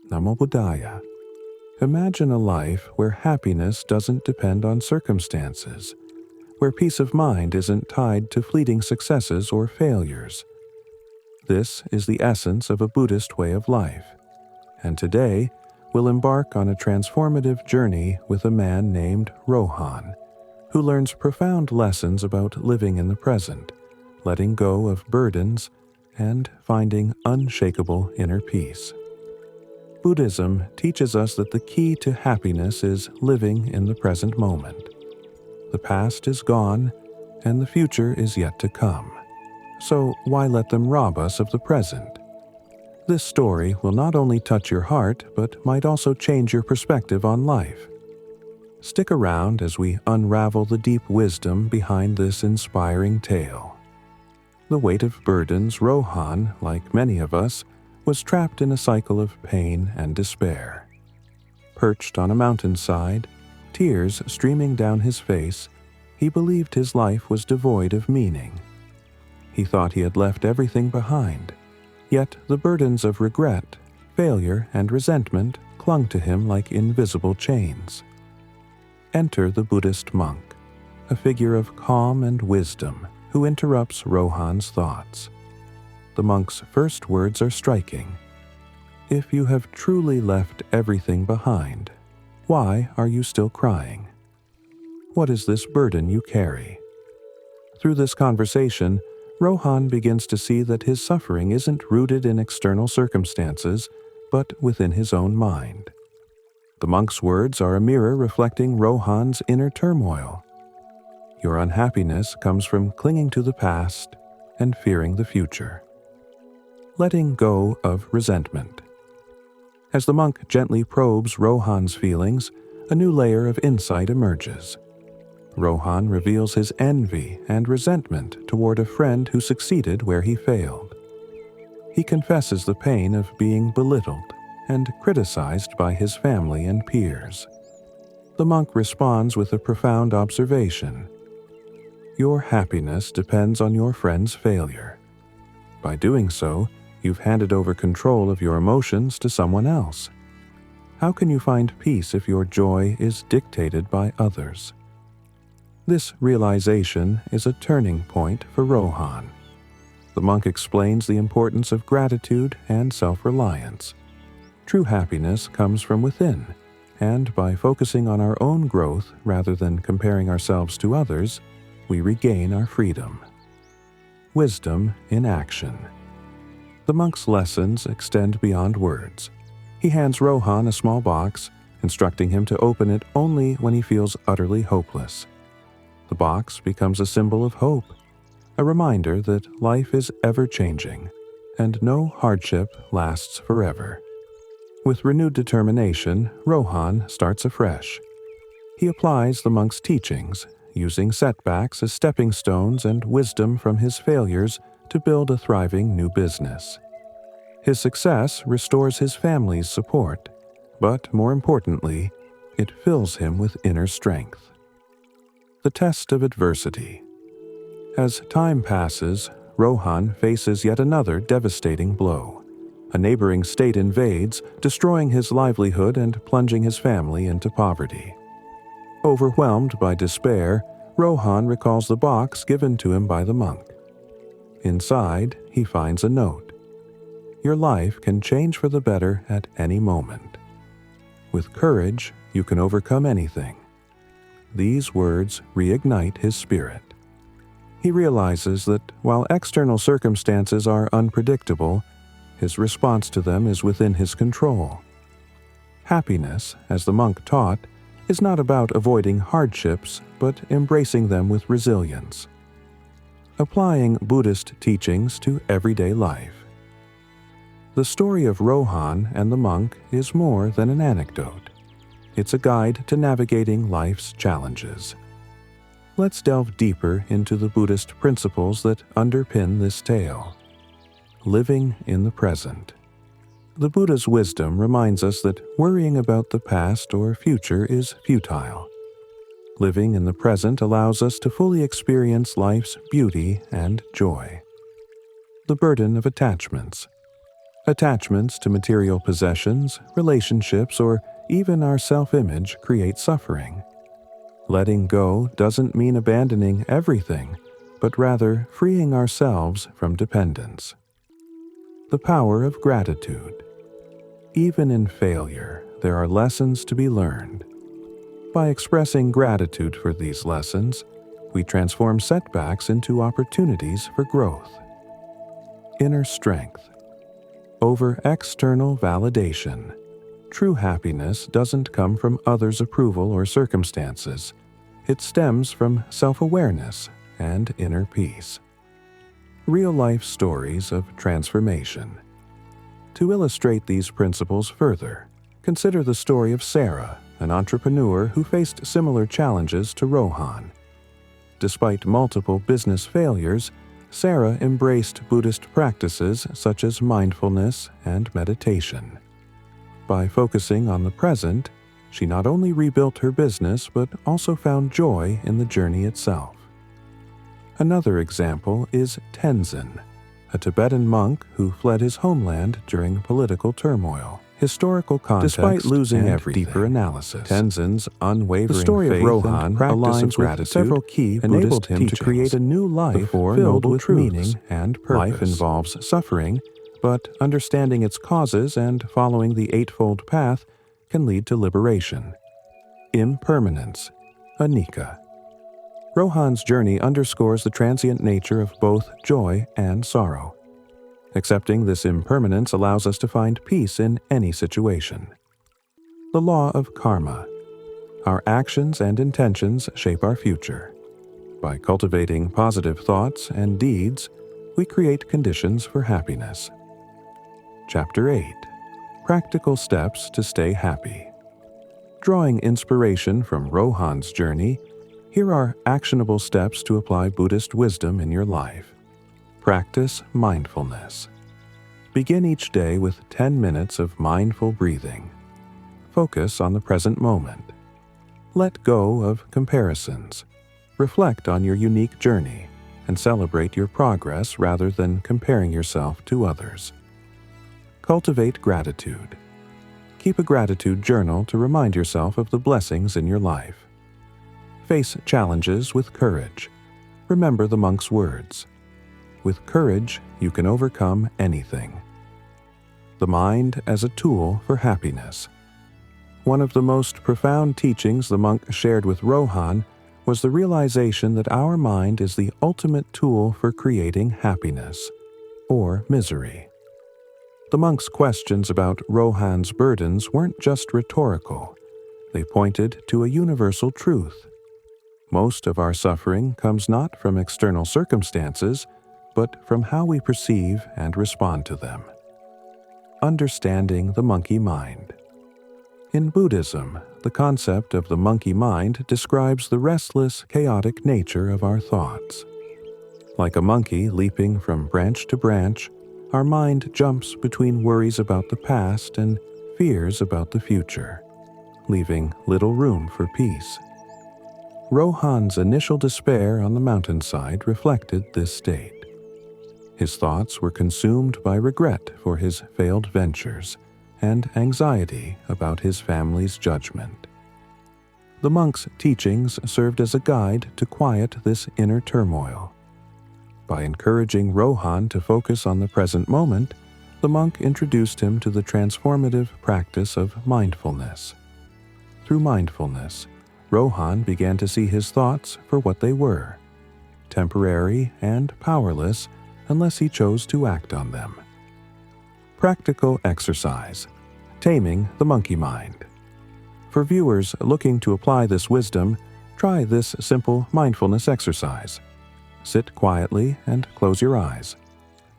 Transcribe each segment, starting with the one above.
Namo Buddhaya. Imagine a life where happiness doesn't depend on circumstances, where peace of mind isn't tied to fleeting successes or failures. This is the essence of a Buddhist way of life, and today we'll embark on a transformative journey with a man named Rohan, who learns profound lessons about living in the present, letting go of burdens, and finding unshakable inner peace. Buddhism teaches us that the key to happiness is living in the present moment. The past is gone, and the future is yet to come. So why let them rob us of the present? This story will not only touch your heart, but might also change your perspective on life. Stick around as we unravel the deep wisdom behind this inspiring tale. The weight of burdens, Rohan, like many of us, was trapped in a cycle of pain and despair. Perched on a mountainside, tears streaming down his face, he believed his life was devoid of meaning. He thought he had left everything behind, yet the burdens of regret, failure, and resentment clung to him like invisible chains. Enter the Buddhist monk, a figure of calm and wisdom who interrupts Rohan's thoughts. The monk's first words are striking. If you have truly left everything behind, why are you still crying? What is this burden you carry? Through this conversation, Rohan begins to see that his suffering isn't rooted in external circumstances, but within his own mind. The monk's words are a mirror reflecting Rohan's inner turmoil. Your unhappiness comes from clinging to the past and fearing the future. Letting go of resentment. As the monk gently probes Rohan's feelings, a new layer of insight emerges. Rohan reveals his envy and resentment toward a friend who succeeded where he failed. He confesses the pain of being belittled and criticized by his family and peers. The monk responds with a profound observation. Your happiness depends on your friend's failure. By doing so, you've handed over control of your emotions to someone else. How can you find peace if your joy is dictated by others? This realization is a turning point for Rohan. The monk explains the importance of gratitude and self-reliance. True happiness comes from within, and by focusing on our own growth rather than comparing ourselves to others, we regain our freedom. Wisdom in action. The monk's lessons extend beyond words. He hands Rohan a small box, instructing him to open it only when he feels utterly hopeless. The box becomes a symbol of hope, a reminder that life is ever-changing, and no hardship lasts forever. With renewed determination, Rohan starts afresh. He applies the monk's teachings, using setbacks as stepping stones and wisdom from his failures to build a thriving new business. His success restores his family's support, but more importantly, it fills him with inner strength. The test of adversity. As time passes, Rohan faces yet another devastating blow. A neighboring state invades, destroying his livelihood and plunging his family into poverty. Overwhelmed by despair, Rohan recalls the box given to him by the monk. Inside, he finds a note. Your life can change for the better at any moment. With courage, you can overcome anything. These words reignite his spirit. He realizes that while external circumstances are unpredictable, his response to them is within his control. Happiness, as the monk taught, is not about avoiding hardships, but embracing them with resilience. Applying Buddhist teachings to everyday life. The story of Rohan and the monk is more than an anecdote. It's a guide to navigating life's challenges. Let's delve deeper into the Buddhist principles that underpin this tale. Living in the present. The Buddha's wisdom reminds us that worrying about the past or future is futile. Living in the present allows us to fully experience life's beauty and joy. The burden of attachments. Attachments to material possessions, relationships, or even our self-image create suffering. Letting go doesn't mean abandoning everything, but rather freeing ourselves from dependence. The power of gratitude. Even in failure, there are lessons to be learned. By expressing gratitude for these lessons, we transform setbacks into opportunities for growth. Inner strength. Over external validation. True happiness doesn't come from others' approval or circumstances. It stems from self-awareness and inner peace. Real-life stories of transformation. To illustrate these principles further, consider the story of Sarah, an entrepreneur who faced similar challenges to Rohan. Despite multiple business failures, Sarah embraced Buddhist practices such as mindfulness and meditation. By focusing on the present, she not only rebuilt her business but also found joy in the journey itself. Another example is Tenzin, a Tibetan monk who fled his homeland during political turmoil. Historical context despite losing and everything. Deeper analysis. Tenzin's unwavering the story faith of Rohan and practice of gratitude several key enabled him teachings. To create a new life filled with truths. Meaning and purpose. Life involves suffering, but understanding its causes and following the Eightfold Path can lead to liberation. Impermanence. Anicca. Rohan's journey underscores the transient nature of both joy and sorrow. Accepting this impermanence allows us to find peace in any situation. The law of karma. Our actions and intentions shape our future. By cultivating positive thoughts and deeds, we create conditions for happiness. Chapter 8. Practical steps to stay happy. Drawing inspiration from Rohan's journey, here are actionable steps to apply Buddhist wisdom in your life. Practice mindfulness. Begin each day with 10 minutes of mindful breathing. Focus on the present moment. Let go of comparisons. Reflect on your unique journey and celebrate your progress rather than comparing yourself to others. Cultivate gratitude. Keep a gratitude journal to remind yourself of the blessings in your life. Face challenges with courage. Remember the monk's words. With courage, you can overcome anything. The mind as a tool for happiness. One of the most profound teachings the monk shared with Rohan was the realization that our mind is the ultimate tool for creating happiness, or misery. The monk's questions about Rohan's burdens weren't just rhetorical. They pointed to a universal truth. Most of our suffering comes not from external circumstances, but from how we perceive and respond to them. Understanding the monkey mind. In Buddhism, the concept of the monkey mind describes the restless, chaotic nature of our thoughts. Like a monkey leaping from branch to branch, our mind jumps between worries about the past and fears about the future, leaving little room for peace. Rohan's initial despair on the mountainside reflected this state. His thoughts were consumed by regret for his failed ventures and anxiety about his family's judgment. The monk's teachings served as a guide to quiet this inner turmoil. By encouraging Rohan to focus on the present moment, the monk introduced him to the transformative practice of mindfulness. Through mindfulness, Rohan began to see his thoughts for what they were, temporary and powerless unless he chose to act on them. Practical exercise. Taming the monkey mind. For viewers looking to apply this wisdom, try this simple mindfulness exercise. Sit quietly and close your eyes.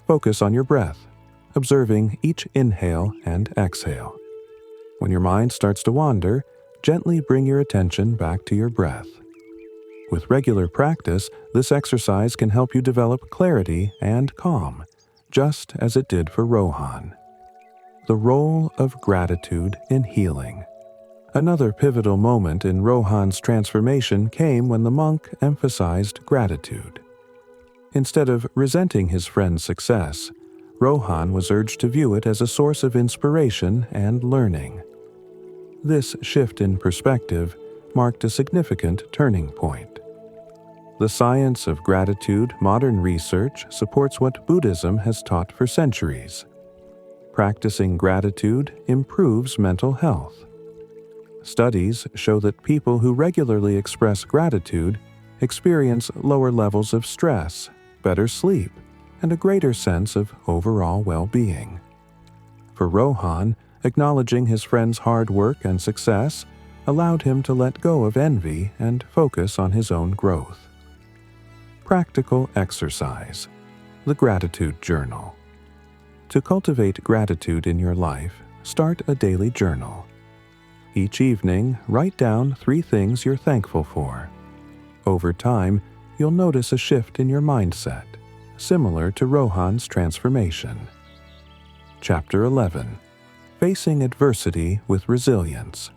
Focus on your breath, observing each inhale and exhale. When your mind starts to wander, gently bring your attention back to your breath. With regular practice, this exercise can help you develop clarity and calm, just as it did for Rohan. The role of gratitude in healing. Another pivotal moment in Rohan's transformation came when the monk emphasized gratitude. Instead of resenting his friend's success, Rohan was urged to view it as a source of inspiration and learning. This shift in perspective marked a significant turning point. The science of gratitude modern research supports what Buddhism has taught for centuries. Practicing gratitude improves mental health. Studies show that people who regularly express gratitude experience lower levels of stress, better sleep, and a greater sense of overall well-being. For Rohan, acknowledging his friend's hard work and success allowed him to let go of envy and focus on his own growth. Practical exercise. The Gratitude Journal. To cultivate gratitude in your life, start a daily journal. Each evening, write down 3 things you're thankful for. Over time, you'll notice a shift in your mindset, similar to Rohan's transformation. Chapter 11. Facing Adversity with Resilience.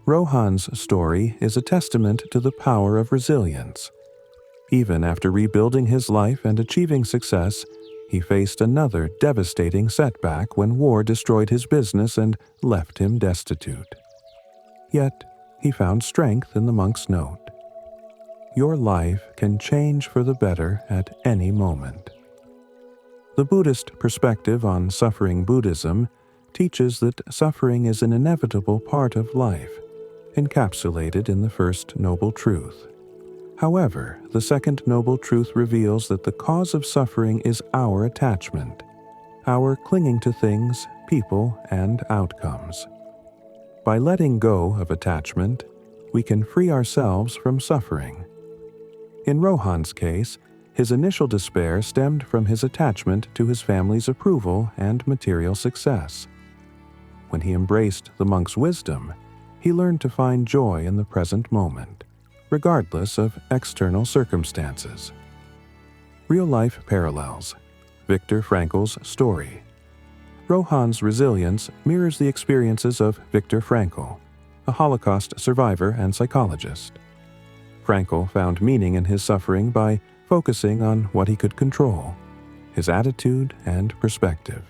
Rohan's story is a testament to the power of resilience. Even after rebuilding his life and achieving success, he faced another devastating setback when war destroyed his business and left him destitute. Yet, he found strength in the monk's note. Your life can change for the better at any moment. The Buddhist perspective on suffering Buddhism teaches that suffering is an inevitable part of life, encapsulated in the first noble truth. However, the second noble truth reveals that the cause of suffering is our attachment, our clinging to things, people, and outcomes. By letting go of attachment, we can free ourselves from suffering. In Rohan's case, his initial despair stemmed from his attachment to his family's approval and material success. When he embraced the monk's wisdom, he learned to find joy in the present moment, regardless of external circumstances. Real-life parallels. Viktor Frankl's story. Rohan's resilience mirrors the experiences of Viktor Frankl, a Holocaust survivor and psychologist. Frankl found meaning in his suffering by focusing on what he could control, his attitude and perspective.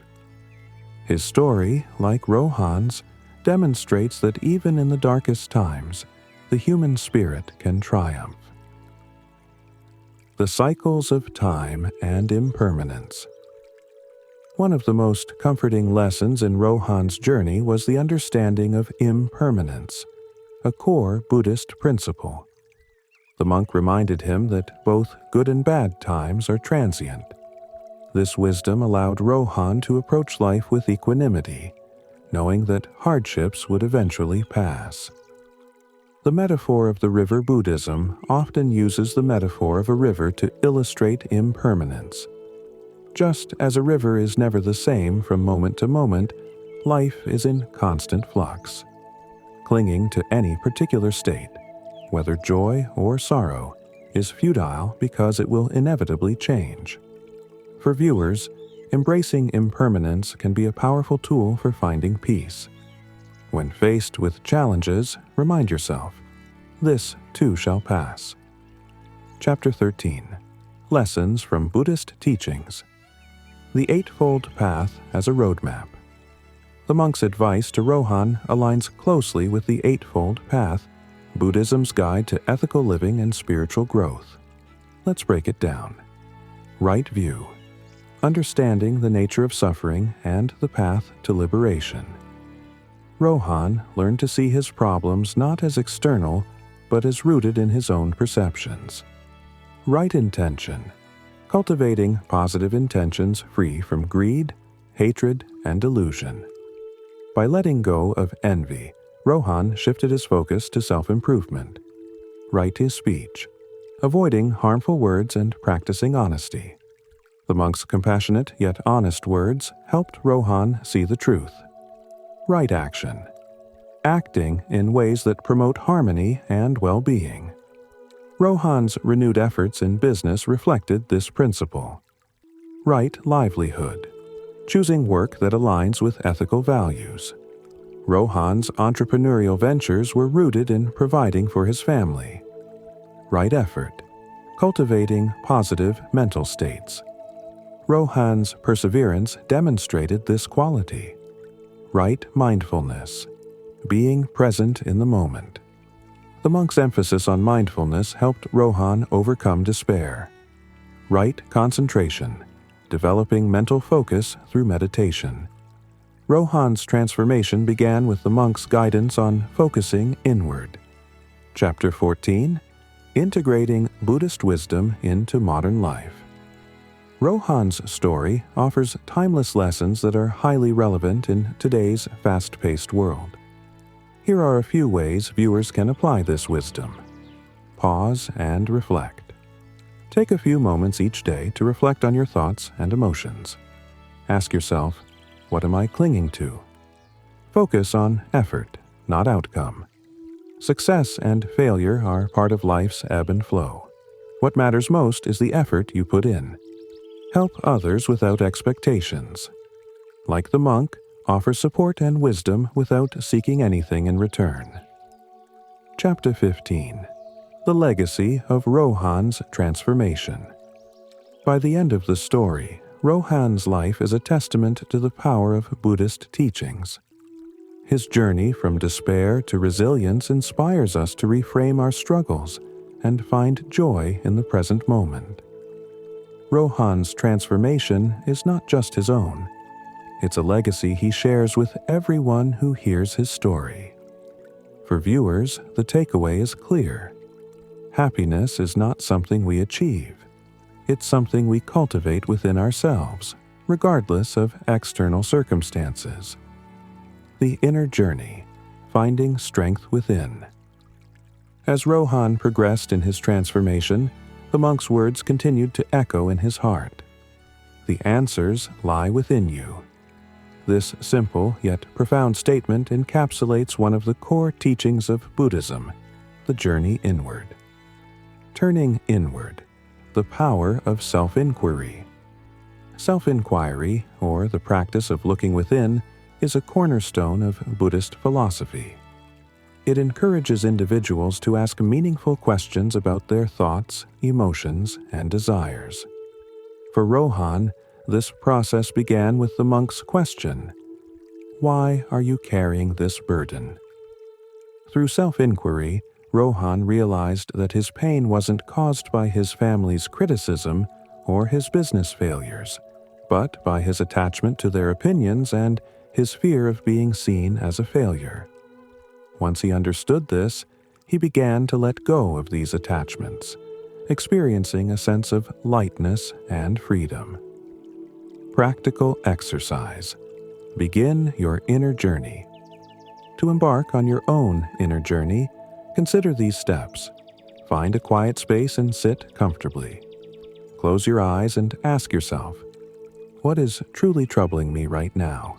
His story, like Rohan's, demonstrates that even in the darkest times, the human spirit can triumph. The cycles of time and impermanence. One of the most comforting lessons in Rohan's journey was the understanding of impermanence, a core Buddhist principle. The monk reminded him that both good and bad times are transient. This wisdom allowed Rohan to approach life with equanimity, knowing that hardships would eventually pass. The metaphor of the river Buddhism often uses the metaphor of a river to illustrate impermanence. Just as a river is never the same from moment to moment, life is in constant flux. Clinging to any particular state, whether joy or sorrow, is futile because it will inevitably change. For viewers, embracing impermanence can be a powerful tool for finding peace. When faced with challenges, remind yourself, this too shall pass. Chapter 13. Lessons from Buddhist Teachings. The Eightfold Path as a Roadmap. The monk's advice to Rohan aligns closely with the Eightfold Path, Buddhism's guide to ethical living and spiritual growth. Let's break it down. Right view. Understanding the nature of suffering and the path to liberation. Rohan learned to see his problems not as external, but as rooted in his own perceptions. Right intention. Cultivating positive intentions free from greed, hatred, and delusion. By letting go of envy, Rohan shifted his focus to self-improvement. Right his speech. Avoiding harmful words and practicing honesty. The monk's compassionate yet honest words helped Rohan see the truth. Right action. Acting in ways that promote harmony and well-being. Rohan's renewed efforts in business reflected this principle. Right livelihood. Choosing work that aligns with ethical values. Rohan's entrepreneurial ventures were rooted in providing for his family. Right effort. Cultivating positive mental states. Rohan's perseverance demonstrated this quality. Right mindfulness, being present in the moment. The monk's emphasis on mindfulness helped Rohan overcome despair. Right concentration, developing mental focus through meditation. Rohan's transformation began with the monk's guidance on focusing inward. Chapter 14: Integrating Buddhist Wisdom into Modern Life. Rohan's story offers timeless lessons that are highly relevant in today's fast-paced world. Here are a few ways viewers can apply this wisdom. Pause and reflect. Take a few moments each day to reflect on your thoughts and emotions. Ask yourself, what am I clinging to? Focus on effort, not outcome. Success and failure are part of life's ebb and flow. What matters most is the effort you put in. Help others without expectations. Like the monk, offer support and wisdom without seeking anything in return. Chapter 15: The Legacy of Rohan's Transformation. By the end of the story, Rohan's life is a testament to the power of Buddhist teachings. His journey from despair to resilience inspires us to reframe our struggles and find joy in the present moment. Rohan's transformation is not just his own. It's a legacy he shares with everyone who hears his story. For viewers, the takeaway is clear. Happiness is not something we achieve. It's something we cultivate within ourselves, regardless of external circumstances. The inner journey, finding strength within. As Rohan progressed in his transformation, the monk's words continued to echo in his heart. The answers lie within you. This simple yet profound statement encapsulates one of the core teachings of Buddhism, the journey inward. Turning inward, the power of self-inquiry. Self-inquiry, or the practice of looking within, is a cornerstone of Buddhist philosophy. It encourages individuals to ask meaningful questions about their thoughts, emotions, and desires. For Rohan, this process began with the monk's question, "Why are you carrying this burden?" Through self-inquiry, Rohan realized that his pain wasn't caused by his family's criticism or his business failures, but by his attachment to their opinions and his fear of being seen as a failure. Once he understood this, he began to let go of these attachments, experiencing a sense of lightness and freedom. Practical exercise. Begin your inner journey. To embark on your own inner journey, consider these steps. Find a quiet space and sit comfortably. Close your eyes and ask yourself, what is truly troubling me right now?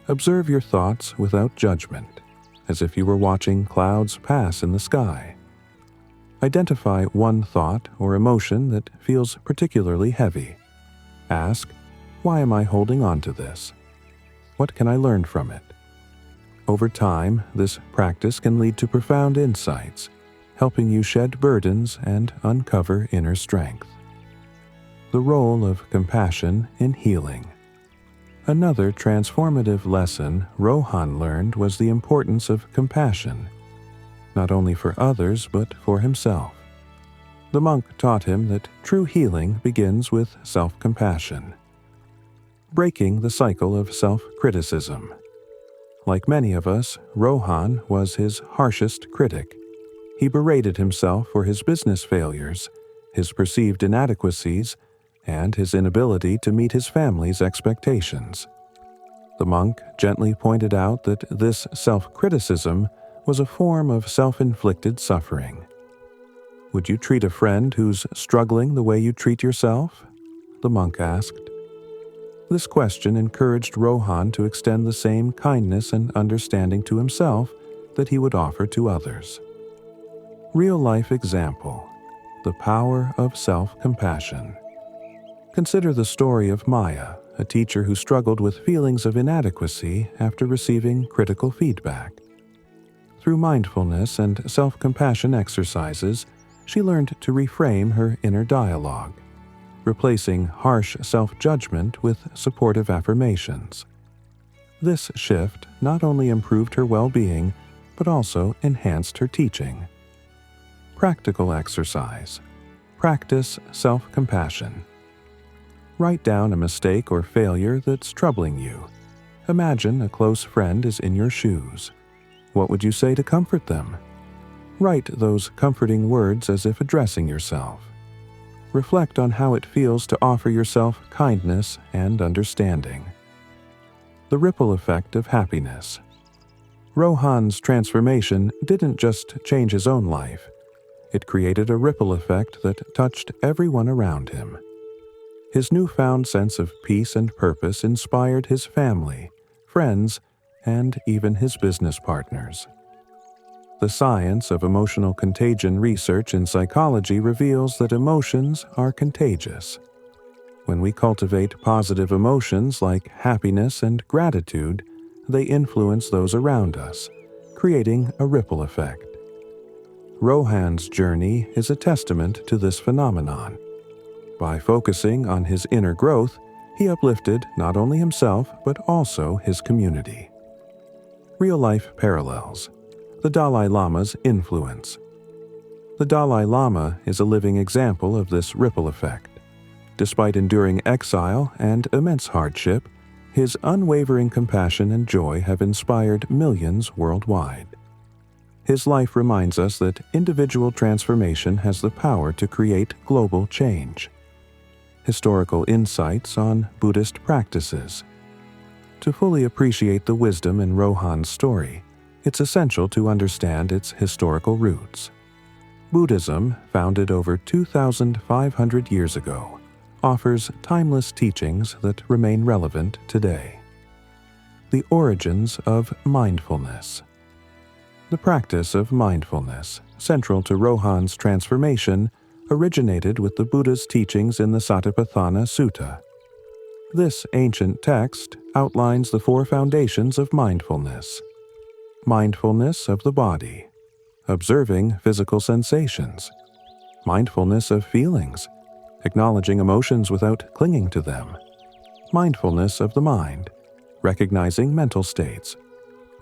Observe your thoughts without judgment, as if you were watching clouds pass in the sky. Identify one thought or emotion that feels particularly heavy. Ask, why am I holding on to this? What can I learn from it? Over time, this practice can lead to profound insights, helping you shed burdens and uncover inner strength. The role of compassion in healing. Another transformative lesson Rohan learned was the importance of compassion, not only for others but for himself. The monk taught him that true healing begins with self-compassion. Breaking the cycle of self-criticism. Like many of us, Rohan was his harshest critic. He berated himself for his business failures, his perceived inadequacies, and his inability to meet his family's expectations. The monk gently pointed out that this self-criticism was a form of self-inflicted suffering. Would you treat a friend who's struggling the way you treat yourself? The monk asked. This question encouraged Rohan to extend the same kindness and understanding to himself that he would offer to others. Real-life example: the power of self-compassion. Consider the story of Maya, a teacher who struggled with feelings of inadequacy after receiving critical feedback. Through mindfulness and self-compassion exercises, she learned to reframe her inner dialogue. replacing harsh self-judgment with supportive affirmations. This shift not only improved her well-being, but also enhanced her teaching. Practical exercise. Practice self-compassion. Write down a mistake or failure that's troubling you. Imagine a close friend is in your shoes. What would you say to comfort them? Write those comforting words as if addressing yourself. Reflect on how it feels to offer yourself kindness and understanding. The ripple effect of happiness. Rohan's transformation didn't just change his own life. It created a ripple effect that touched everyone around him. His newfound sense of peace and purpose inspired his family, friends, and even his business partners. The science of emotional contagion research in psychology reveals that emotions are contagious. When we cultivate positive emotions like happiness and gratitude, they influence those around us, creating a ripple effect. Rohan's journey is a testament to this phenomenon. By focusing on his inner growth, he uplifted not only himself but also his community. Real-life parallels. The Dalai Lama's influence. The Dalai Lama is a living example of this ripple effect. Despite enduring exile and immense hardship, his unwavering compassion and joy have inspired millions worldwide. His life reminds us that individual transformation has the power to create global change. Historical insights on Buddhist practices. To fully appreciate the wisdom in Rohan's story, it's essential to understand its historical roots. Buddhism, founded over 2,500 years ago, offers timeless teachings that remain relevant today. The origins of mindfulness. The practice of mindfulness, central to Rohan's transformation, originated with the Buddha's teachings in the Satipatthana Sutta. This ancient text outlines the four foundations of mindfulness. Mindfulness of the body, observing physical sensations. Mindfulness of feelings, acknowledging emotions without clinging to them. Mindfulness of the mind, recognizing mental states.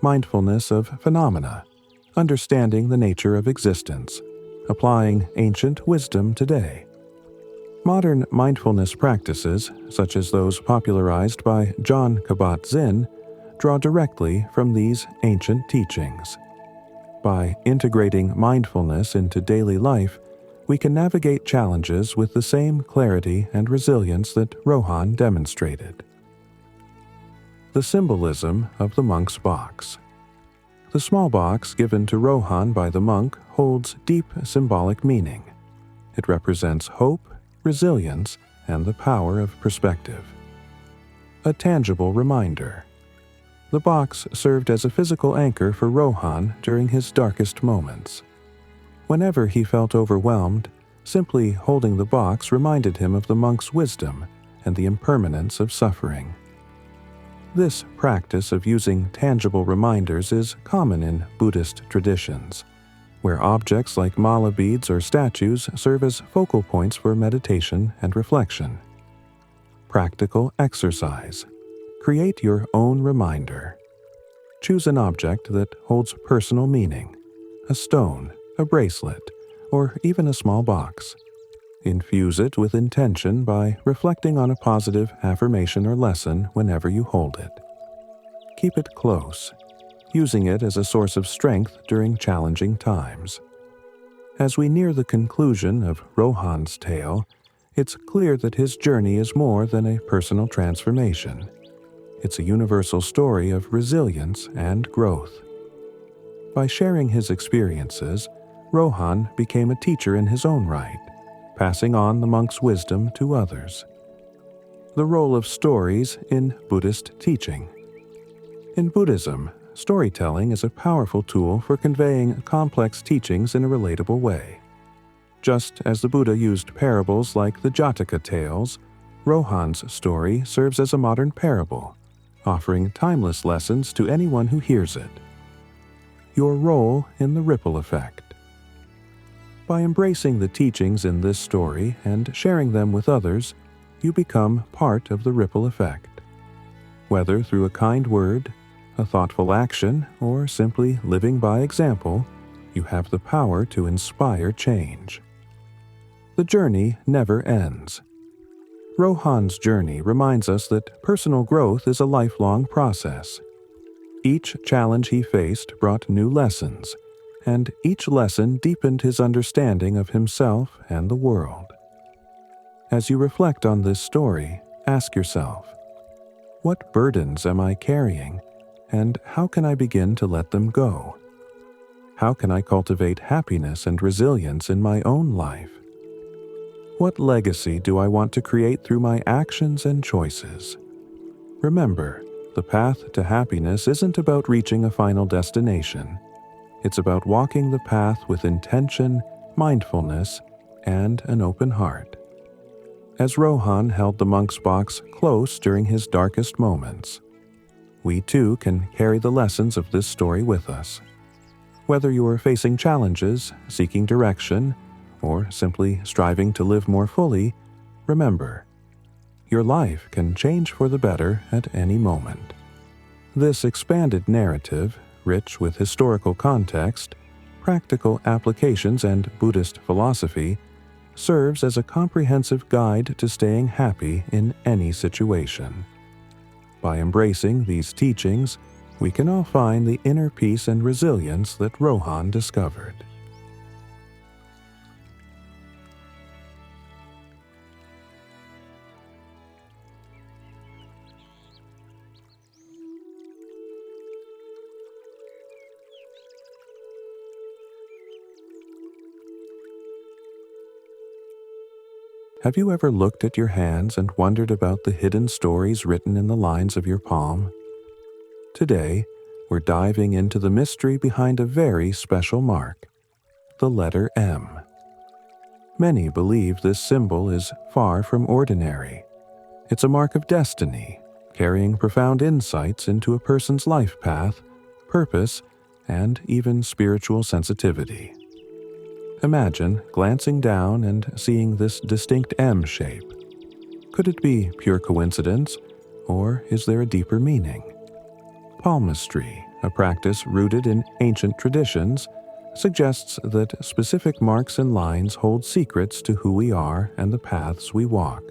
Mindfulness of phenomena, understanding the nature of existence, applying ancient wisdom today. Modern mindfulness practices, such as those popularized by Jon Kabat-Zinn, draw directly from these ancient teachings. By integrating mindfulness into daily life, we can navigate challenges with the same clarity and resilience that Rohan demonstrated. The symbolism of the monk's box. The small box given to Rohan by the monk holds deep symbolic meaning. It represents hope, resilience, and the power of perspective. A tangible reminder. The box served as a physical anchor for Rohan during his darkest moments. Whenever he felt overwhelmed, simply holding the box reminded him of the monk's wisdom and the impermanence of suffering. This practice of using tangible reminders is common in Buddhist traditions, where objects like mala beads or statues serve as focal points for meditation and reflection. Practical exercise. Create your own reminder. Choose an object that holds personal meaning, a stone, a bracelet, or even a small box. Infuse it with intention by reflecting on a positive affirmation or lesson whenever you hold it. Keep it close, using it as a source of strength during challenging times. As we near the conclusion of Rohan's tale, it's clear that his journey is more than a personal transformation. It's a universal story of resilience and growth. By sharing his experiences, Rohan became a teacher in his own right, passing on the monk's wisdom to others. The role of stories in Buddhist teaching. In Buddhism, storytelling is a powerful tool for conveying complex teachings in a relatable way. Just as the Buddha used parables like the Jataka tales, Rohan's story serves as a modern parable, offering timeless lessons to anyone who hears it. Your role in the ripple effect. By embracing the teachings in this story and sharing them with others, you become part of the ripple effect. Whether through a kind word, a thoughtful action, or simply living by example, you have the power to inspire change. The journey never ends. Rohan's journey reminds us that personal growth is a lifelong process. Each challenge he faced brought new lessons, and each lesson deepened his understanding of himself and the world. As you reflect on this story, ask yourself, what burdens am I carrying, and how can I begin to let them go? How can I cultivate happiness and resilience in my own life? What legacy do I want to create through my actions and choices? Remember, the path to happiness isn't about reaching a final destination. It's about walking the path with intention, mindfulness, and an open heart. As Rohan held the monk's box close during his darkest moments, we too can carry the lessons of this story with us. Whether you are facing challenges, seeking direction, or simply striving to live more fully, remember, your life can change for the better at any moment. This expanded narrative, rich with historical context, practical applications, and Buddhist philosophy, serves as a comprehensive guide to staying happy in any situation. By embracing these teachings, we can all find the inner peace and resilience that Rohan discovered. Have you ever looked at your hands and wondered about the hidden stories written in the lines of your palm? Today, we're diving into the mystery behind a very special mark, the letter M. Many believe this symbol is far from ordinary. It's a mark of destiny, carrying profound insights into a person's life path, purpose, and even spiritual sensitivity. Imagine glancing down and seeing this distinct M shape. Could it be pure coincidence, or is there a deeper meaning? Palmistry, a practice rooted in ancient traditions, suggests that specific marks and lines hold secrets to who we are and the paths we walk.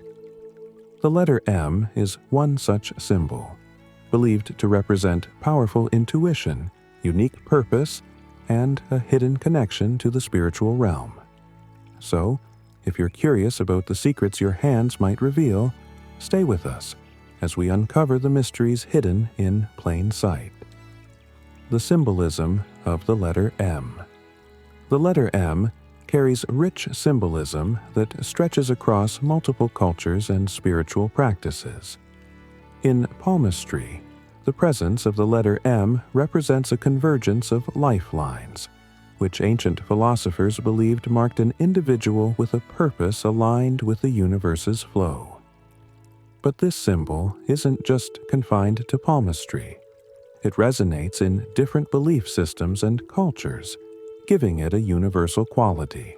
The letter M is one such symbol, believed to represent powerful intuition, unique purpose, and a hidden connection to the spiritual realm. So, if you're curious about the secrets your hands might reveal, stay with us as we uncover the mysteries hidden in plain sight. The symbolism of the letter M. The letter M carries rich symbolism that stretches across multiple cultures and spiritual practices. In palmistry, the presence of the letter M represents a convergence of lifelines, which ancient philosophers believed marked an individual with a purpose aligned with the universe's flow. But this symbol isn't just confined to palmistry. It resonates in different belief systems and cultures, giving it a universal quality.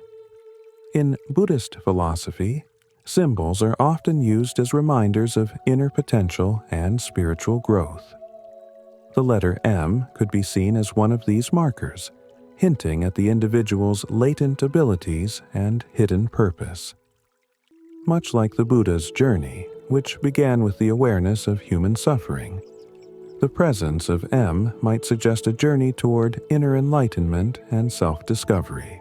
In Buddhist philosophy, symbols are often used as reminders of inner potential and spiritual growth. The letter M could be seen as one of these markers, hinting at the individual's latent abilities and hidden purpose. Much like the Buddha's journey, which began with the awareness of human suffering, the presence of M might suggest a journey toward inner enlightenment and self-discovery.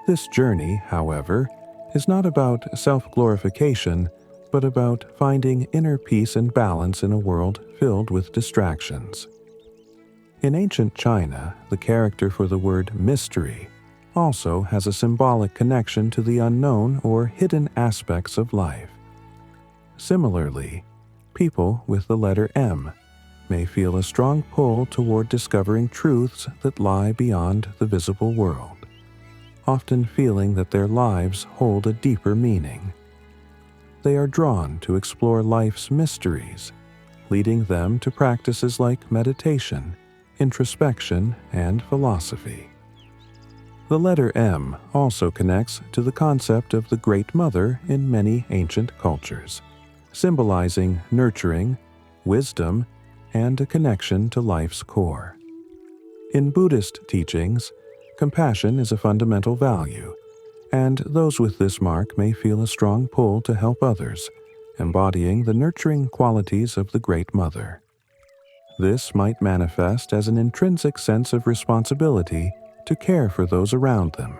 This journey, however, is not about self-glorification, but about finding inner peace and balance in a world filled with distractions. In ancient China, the character for the word mystery also has a symbolic connection to the unknown or hidden aspects of life. Similarly, people with the letter M may feel a strong pull toward discovering truths that lie beyond the visible world, often feeling that their lives hold a deeper meaning. They are drawn to explore life's mysteries, leading them to practices like meditation, introspection, and philosophy. The letter M also connects to the concept of the Great Mother in many ancient cultures, symbolizing nurturing, wisdom, and a connection to life's core. In Buddhist teachings, compassion is a fundamental value, and those with this mark may feel a strong pull to help others, embodying the nurturing qualities of the Great Mother. This might manifest as an intrinsic sense of responsibility to care for those around them,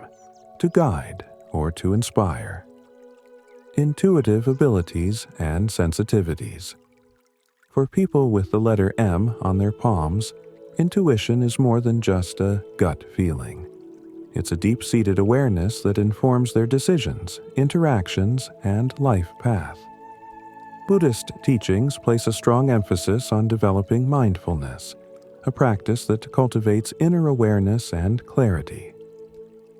to guide, or to inspire. Intuitive abilities and sensitivities. For people with the letter M on their palms, intuition is more than just a gut feeling. It's a deep-seated awareness that informs their decisions, interactions, and life path. Buddhist teachings place a strong emphasis on developing mindfulness, a practice that cultivates inner awareness and clarity.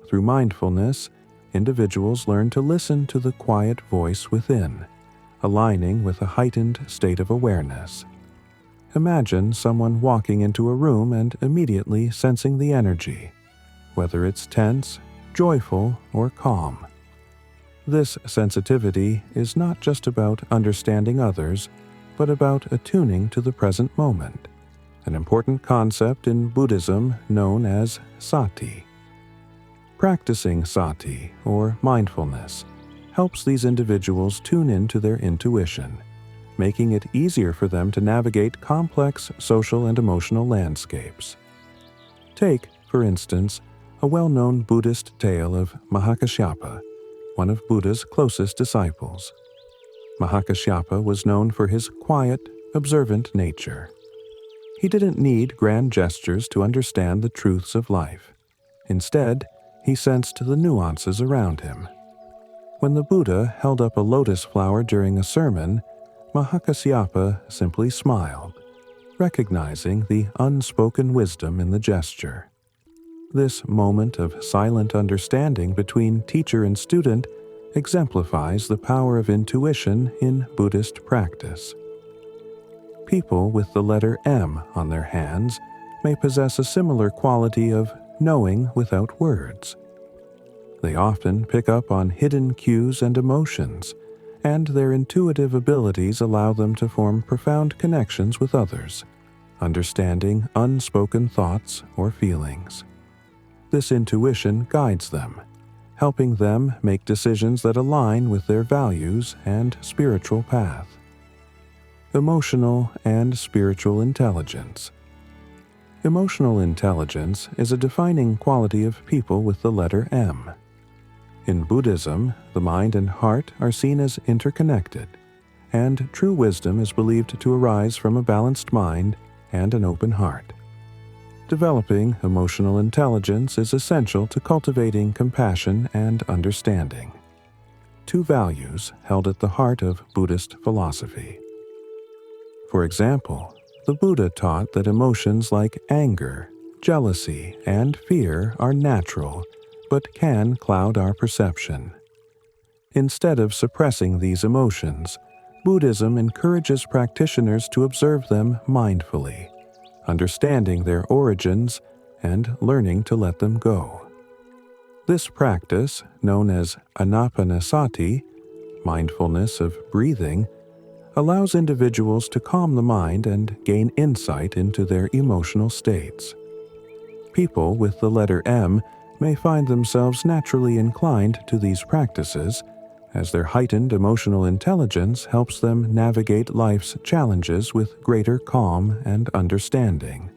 Through mindfulness, individuals learn to listen to the quiet voice within, aligning with a heightened state of awareness. Imagine someone walking into a room and immediately sensing the energy, whether it's tense, joyful, or calm. This sensitivity is not just about understanding others, but about attuning to the present moment, an important concept in Buddhism known as sati. Practicing sati, or mindfulness, helps these individuals tune into their intuition, making it easier for them to navigate complex social and emotional landscapes. Take, for instance, a well-known Buddhist tale of Mahakashyapa, one of Buddha's closest disciples. Mahakashyapa was known for his quiet, observant nature. He didn't need grand gestures to understand the truths of life. Instead, he sensed the nuances around him. When the Buddha held up a lotus flower during a sermon, Mahakashyapa simply smiled, recognizing the unspoken wisdom in the gesture. This moment of silent understanding between teacher and student exemplifies the power of intuition in Buddhist practice. People with the letter M on their hands may possess a similar quality of knowing without words. They often pick up on hidden cues and emotions, and their intuitive abilities allow them to form profound connections with others, understanding unspoken thoughts or feelings. This intuition guides them, helping them make decisions that align with their values and spiritual path. Emotional and spiritual intelligence. Emotional intelligence is a defining quality of people with the letter M. In Buddhism, the mind and heart are seen as interconnected, and true wisdom is believed to arise from a balanced mind and an open heart. Developing emotional intelligence is essential to cultivating compassion and understanding, two values held at the heart of Buddhist philosophy. For example, the Buddha taught that emotions like anger, jealousy, and fear are natural, but can cloud our perception. Instead of suppressing these emotions, Buddhism encourages practitioners to observe them mindfully, understanding their origins and learning to let them go. This practice, known as anapanasati, mindfulness of breathing, allows individuals to calm the mind and gain insight into their emotional states. People with the letter M may find themselves naturally inclined to these practices, as their heightened emotional intelligence helps them navigate life's challenges with greater calm and understanding.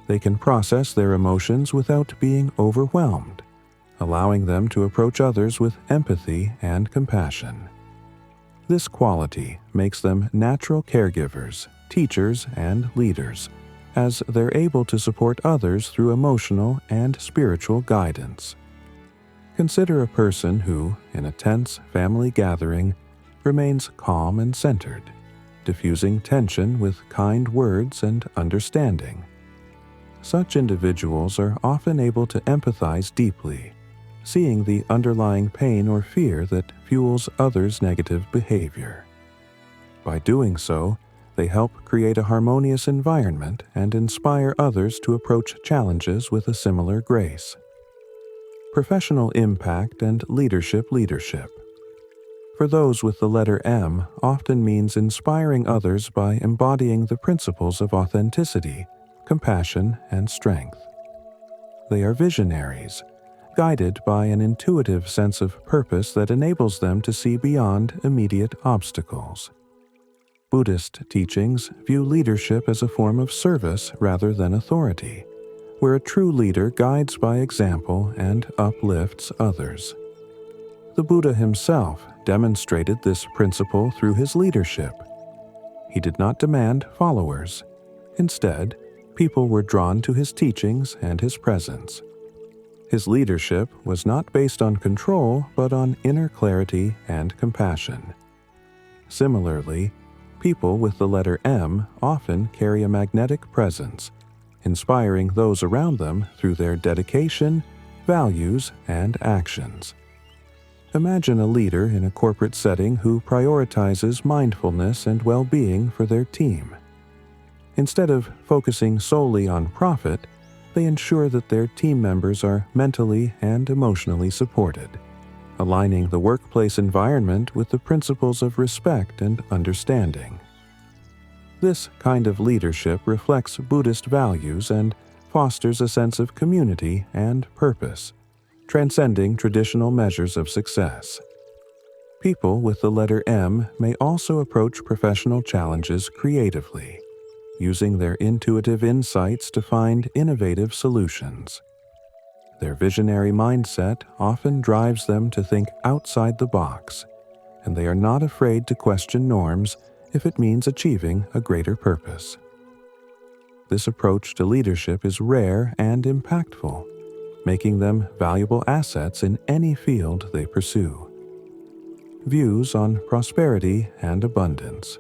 They can process their emotions without being overwhelmed, allowing them to approach others with empathy and compassion. This quality makes them natural caregivers, teachers, and leaders, as they're able to support others through emotional and spiritual guidance. Consider a person who, in a tense family gathering, remains calm and centered, diffusing tension with kind words and understanding. Such individuals are often able to empathize deeply, seeing the underlying pain or fear that fuels others' negative behavior. By doing so, they help create a harmonious environment and inspire others to approach challenges with a similar grace. professional impact, and leadership. For those with the letter M, often means inspiring others by embodying the principles of authenticity, compassion, and strength. They are visionaries, guided by an intuitive sense of purpose that enables them to see beyond immediate obstacles. Buddhist teachings view leadership as a form of service rather than authority, where a true leader guides by example and uplifts others. The Buddha himself demonstrated this principle through his leadership. He did not demand followers. Instead, people were drawn to his teachings and his presence. His leadership was not based on control, but on inner clarity and compassion. Similarly, people with the letter M often carry a magnetic presence, inspiring those around them through their dedication, values, and actions. Imagine a leader in a corporate setting who prioritizes mindfulness and well-being for their team. Instead of focusing solely on profit, they ensure that their team members are mentally and emotionally supported, aligning the workplace environment with the principles of respect and understanding. This kind of leadership reflects Buddhist values and fosters a sense of community and purpose, transcending traditional measures of success. People with the letter M may also approach professional challenges creatively, using their intuitive insights to find innovative solutions. Their visionary mindset often drives them to think outside the box, and they are not afraid to question norms if it means achieving a greater purpose. This approach to leadership is rare and impactful, making them valuable assets in any field they pursue. Views on prosperity and abundance.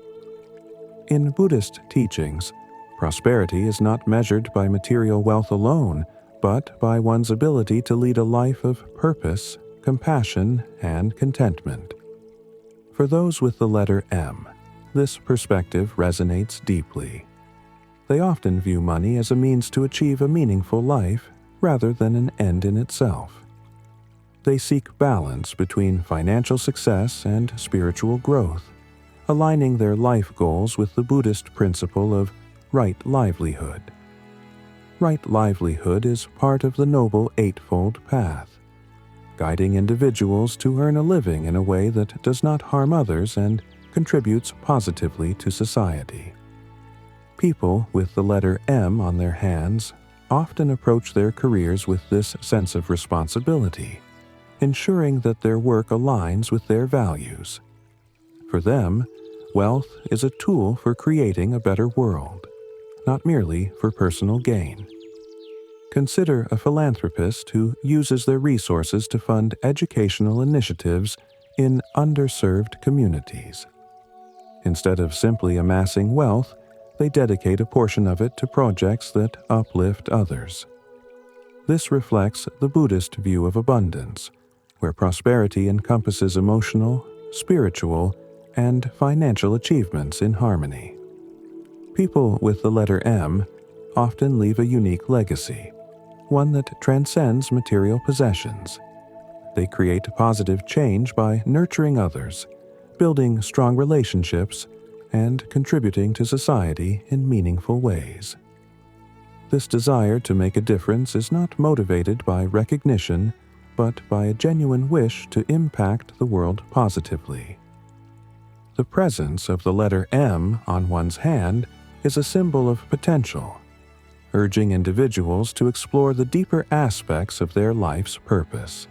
In Buddhist teachings, prosperity is not measured by material wealth alone, but by one's ability to lead a life of purpose, compassion, and contentment. For those with the letter M, this perspective resonates deeply. They often view money as a means to achieve a meaningful life rather than an end in itself. They seek balance between financial success and spiritual growth, aligning their life goals with the Buddhist principle of right livelihood. Right livelihood is part of the Noble Eightfold Path, guiding individuals to earn a living in a way that does not harm others and contributes positively to society. People with the letter M on their hands often approach their careers with this sense of responsibility, ensuring that their work aligns with their values. For them, wealth is a tool for creating a better world, not merely for personal gain. Consider a philanthropist who uses their resources to fund educational initiatives in underserved communities. Instead of simply amassing wealth, they dedicate a portion of it to projects that uplift others. This reflects the Buddhist view of abundance, where prosperity encompasses emotional, spiritual, and financial achievements in harmony. People with the letter M often leave a unique legacy, one that transcends material possessions. They create positive change by nurturing others, building strong relationships, and contributing to society in meaningful ways. This desire to make a difference is not motivated by recognition, but by a genuine wish to impact the world positively. The presence of the letter M on one's hand is a symbol of potential, urging individuals to explore the deeper aspects of their life's purpose.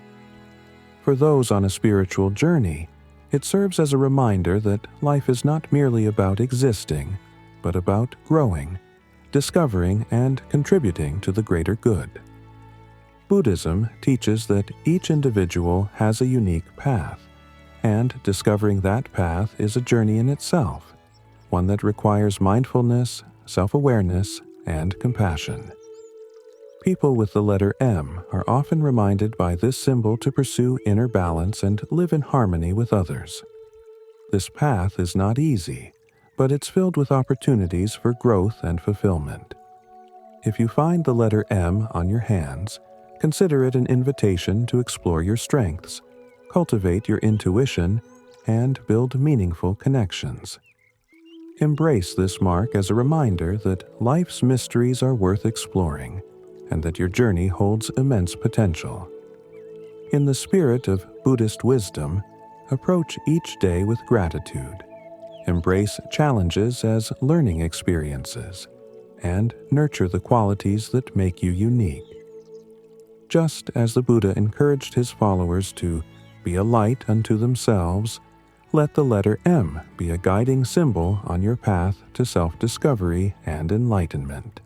For those on a spiritual journey, it serves as a reminder that life is not merely about existing, but about growing, discovering, and contributing to the greater good. Buddhism teaches that each individual has a unique path, and discovering that path is a journey in itself, one that requires mindfulness, self-awareness, and compassion. People with the letter M are often reminded by this symbol to pursue inner balance and live in harmony with others. This path is not easy, but it's filled with opportunities for growth and fulfillment. If you find the letter M on your hands, Consider it an invitation to explore your strengths, cultivate your intuition, and build meaningful connections. Embrace this mark as a reminder that life's mysteries are worth exploring, and that your journey holds immense potential. In the spirit of Buddhist wisdom, approach each day with gratitude. Embrace challenges as learning experiences, and nurture the qualities that make you unique. Just as the Buddha encouraged his followers to be a light unto themselves, let the letter M be a guiding symbol on your path to self-discovery and enlightenment.